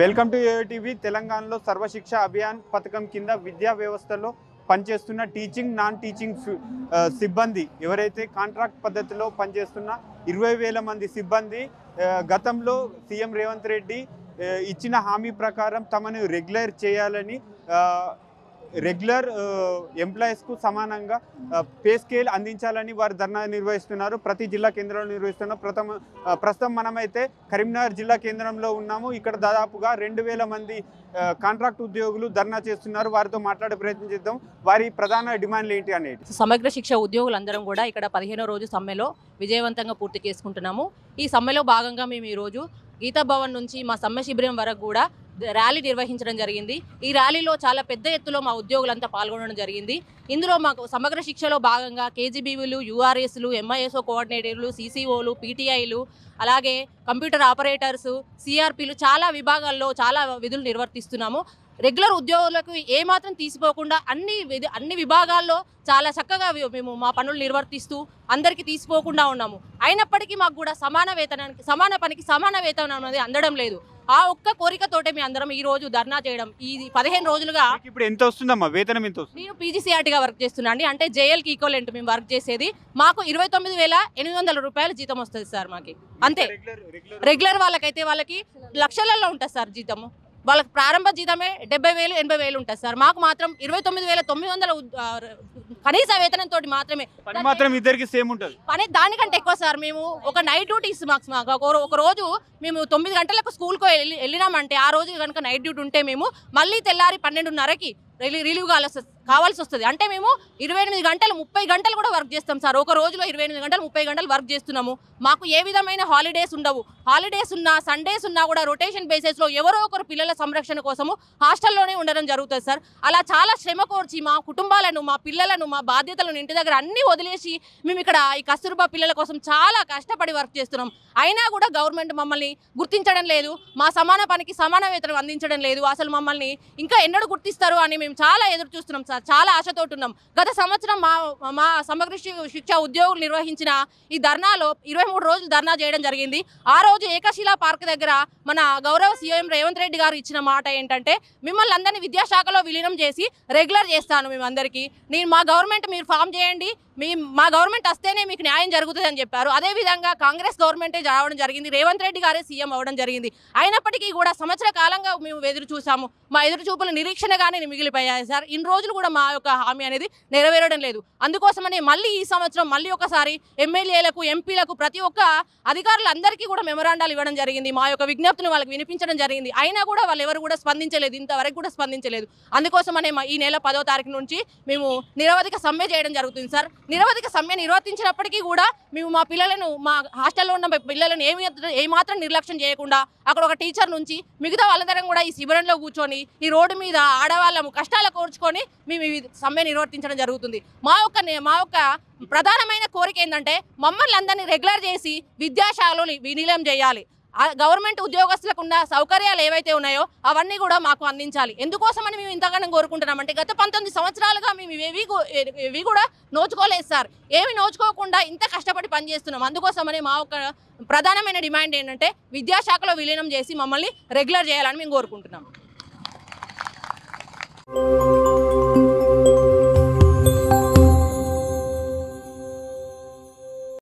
Welcome to ATV. తెలంగాణలో సర్వశిక్ష అభియాన్ పథకం కింద విద్యా వ్యవస్థలో పనిచేస్తున్న టీచింగ్ నాన్ టీచింగ్ సిబ్బంది ఎవరైతే కాంట్రాక్ట్ పద్ధతిలో పనిచేస్తున్న 20,000 మంది సిబ్బంది గతంలో సీఎం రేవంత్ రెడ్డి ఇచ్చిన హామీ ప్రకారం తమను రెగ్యులర్ చేయాలని రెగ్యులర్ ఎంప్లాయీస్కు సమానంగా పే స్కేల్ అందించాలని వారు ధర్నా నిర్వహిస్తున్నారు. ప్రతి జిల్లా కేంద్రంలో నిర్వహిస్తున్న ప్రస్తుతం మనమైతే కరీంనగర్ జిల్లా కేంద్రంలో ఉన్నాము. ఇక్కడ దాదాపుగా 2,000 మంది కాంట్రాక్ట్ ఉద్యోగులు ధర్నా చేస్తున్నారు. వారితో మాట్లాడే ప్రయత్నం చేద్దాం. వారి ప్రధాన డిమాండ్లు ఏంటి అనేది. సమగ్ర శిక్ష ఉద్యోగులందరం కూడా ఇక్కడ 15వ రోజు సమ్మెలో విజయవంతంగా పూర్తి చేసుకుంటున్నాము. ఈ సమ్మెలో భాగంగా మేము ఈరోజు గీతాభవన్ నుంచి మా సమ్మె శిబిరం వరకు కూడా ర్యాలీ నిర్వహించడం జరిగింది. ఈ ర్యాలీలో చాలా పెద్ద ఎత్తులో మా ఉద్యోగులంతా పాల్గొనడం జరిగింది. ఇందులో మాకు సమగ్ర శిక్షలో భాగంగా కేజీబీవీలు, యూఆర్ఎస్లు, ఎంఐఎస్ఓ కోఆర్డినేటర్లు, సీసీఓలు, పీటీఐలు, అలాగే కంప్యూటర్ ఆపరేటర్స్, సిఆర్పీలు చాలా విభాగాల్లో చాలా విధులు నిర్వర్తిస్తున్నాము. రెగ్యులర్ ఉద్యోగులకు ఏమాత్రం తీసిపోకుండా అన్ని విభాగాల్లో చాలా చక్కగా మేము మా పనులు నిర్వర్తిస్తూ అందరికీ తీసిపోకుండా ఉన్నాము. అయినప్పటికీ మాకు కూడా సమాన పనికి సమాన వేతనం అనేది అందడం లేదు. ఆ ఒక్క కోరికతోటే మేము అందరం ఈ రోజు ధర్నా చేయడం. ఈ 15 రోజులుగా ఇప్పుడు ఎంత వస్తుందమ్మా వేతనం? ఎంత వస్తుంది? నేను పీజీసీఆర్టీగా వర్క్ చేస్తున్నాను. అంటే జేఎల్కి ఈక్వలెంట్ మేము వర్క్ చేసేది. మాకు 29,800 రూపాయలు జీతం వస్తుంది సార్. మాకు అంతే. రెగ్యులర్ వాళ్ళకి లక్షలలో ఉంటుంది సార్ జీతము. వాళ్ళకి ప్రారంభ జీతమే 70,000 80,000 ఉంటుంది సార్. మాకు మాత్రం 29,900 కనీస వేతనంతో మాత్రమే. ఇద్దరికి సేమ్ ఉంటుంది పని. దానికంటే ఎక్కువ సార్. మేము ఒక నైట్ డ్యూటీస్ మాకు ఒక రోజు మేము 9 గంటలకు స్కూల్కి వెళ్ళినామంటే ఆ రోజు కనుక నైట్ డ్యూటీ ఉంటే మేము మళ్ళీ తెల్లారి 12:30కి రిలీవ్ కావాల్సి వస్తుంది. అంటే మేము 28 గంటలు 30 గంటలు కూడా వర్క్ చేస్తాం సార్. ఒక రోజులో 28 గంటలు 30 గంటలు వర్క్ చేస్తున్నాము. మాకు ఏ విధమైన హాలిడేస్ ఉండవు. హాలిడేస్ ఉన్నా సండేస్ ఉన్నా కూడా రొటేషన్ బేసిస్లో ఎవరో ఒకరు పిల్లల సంరక్షణ కోసము హాస్టల్లోనే ఉండడం జరుగుతుంది సార్. అలా చాలా శ్రమ కోర్చి మా కుటుంబాలను, మా పిల్లలను, మా బాధ్యతలను ఇంటి దగ్గర అన్నీ వదిలేసి మేము ఇక్కడ ఈ కస్తూర్బా పిల్లల కోసం చాలా కష్టపడి వర్క్ చేస్తున్నాం. అయినా కూడా గవర్నమెంట్ మమ్మల్ని గుర్తించడం లేదు. మా సమాన పనికి సమాన వేతనం అందించడం లేదు. అసలు మమ్మల్ని ఇంకా ఎన్నడూ గుర్తిస్తారు అని మేము చాలా ఎదురు చూస్తున్నాం సార్. చాలా ఆశతోటి ఉన్నాం. గత సంవత్సరం మా సమగ్ర శిక్ష ఉద్యోగులు నిర్వహించిన ఈ ధర్నాలో 23 రోజులు ధర్నా చేయడం జరిగింది. ఆ రోజు ఏకశిలా పార్క్ దగ్గర మన గౌరవ సీఎం రేవంత్ రెడ్డి గారు ఇచ్చిన మాట ఏంటంటే మిమ్మల్ని అందరినీ విద్యాశాఖలో విలీనం చేసి రెగ్యులర్ చేస్తాను మేమందరికీ. మా గవర్నమెంట్ మీరు ఫామ్ చేయండి, మా గవర్నమెంట్ వస్తేనే మీకు న్యాయం జరుగుతుంది అని చెప్పారు. అదేవిధంగా కాంగ్రెస్ గవర్నమెంటే రావడం జరిగింది. రేవంత్ రెడ్డి గారే సీఎం అవ్వడం జరిగింది. అయినప్పటికీ కూడా సంవత్సర కాలంగా మేము ఎదురు చూసాము. మా ఎదురు చూపులు నిరీక్షణగానే మిగిలిపోయాయి సార్. ఇన్ని రోజులు కూడా మా యొక్క హామీ అనేది నెరవేరడం లేదు. అందుకోసమని మళ్ళీ ఈ సంవత్సరం మళ్ళీ ఒకసారి ఎమ్మెల్యేలకు, ఎంపీలకు, ప్రతి ఒక్క అధికారులందరికీ కూడా మెమరాండాలు ఇవ్వడం జరిగింది. మా యొక్క విజ్ఞప్తిని వాళ్ళకి వినిపించడం జరిగింది. అయినా కూడా వాళ్ళు ఎవరు కూడా స్పందించలేదు. ఇంతవరకు కూడా స్పందించలేదు. అందుకోసమనే ఈ నెల 10వ తారీఖు నుంచి మేము నిరవధిక సమ్మె చేయడం జరుగుతుంది సార్. నిరవధిక సమ్మె నిర్వర్తించినప్పటికీ కూడా మేము మా పిల్లలను, మా హాస్టల్లో ఉన్న పిల్లలను ఏమాత్రం నిర్లక్ష్యం చేయకుండా అక్కడ ఒక టీచర్ నుంచి మిగతా వాళ్ళందరం కూడా ఈ శిబిరంలో కూర్చొని ఈ రోడ్డు మీద ఆడవాళ్ళము కష్టాలు కోర్చుకొని మేము ఈ సమ్మె నిర్వర్తించడం జరుగుతుంది. మా యొక్క ప్రధానమైన కోరిక ఏంటంటే మమ్మల్ని అందరినీ రెగ్యులర్ చేసి విద్యాశాలలో విలీనం చేయాలి. గవర్నమెంట్ ఉద్యోగస్తులకు ఉన్న సౌకర్యాలు ఏవైతే ఉన్నాయో అవన్నీ కూడా మాకు అందించాలి. ఎందుకోసమని మేము ఇంతగానో కోరుకుంటున్నామంటే గత 19 సంవత్సరాలుగా మేము ఏవి కూడా నోచుకోలేదు సార్. ఏమి నోచుకోకుండా ఇంత కష్టపడి పనిచేస్తున్నాం. అందుకోసమని మా ఒక ప్రధానమైన డిమాండ్ ఏంటంటే విద్యాశాఖలో విలీనం చేసి మమ్మల్ని రెగ్యులర్ చేయాలని మేము కోరుకుంటున్నాం.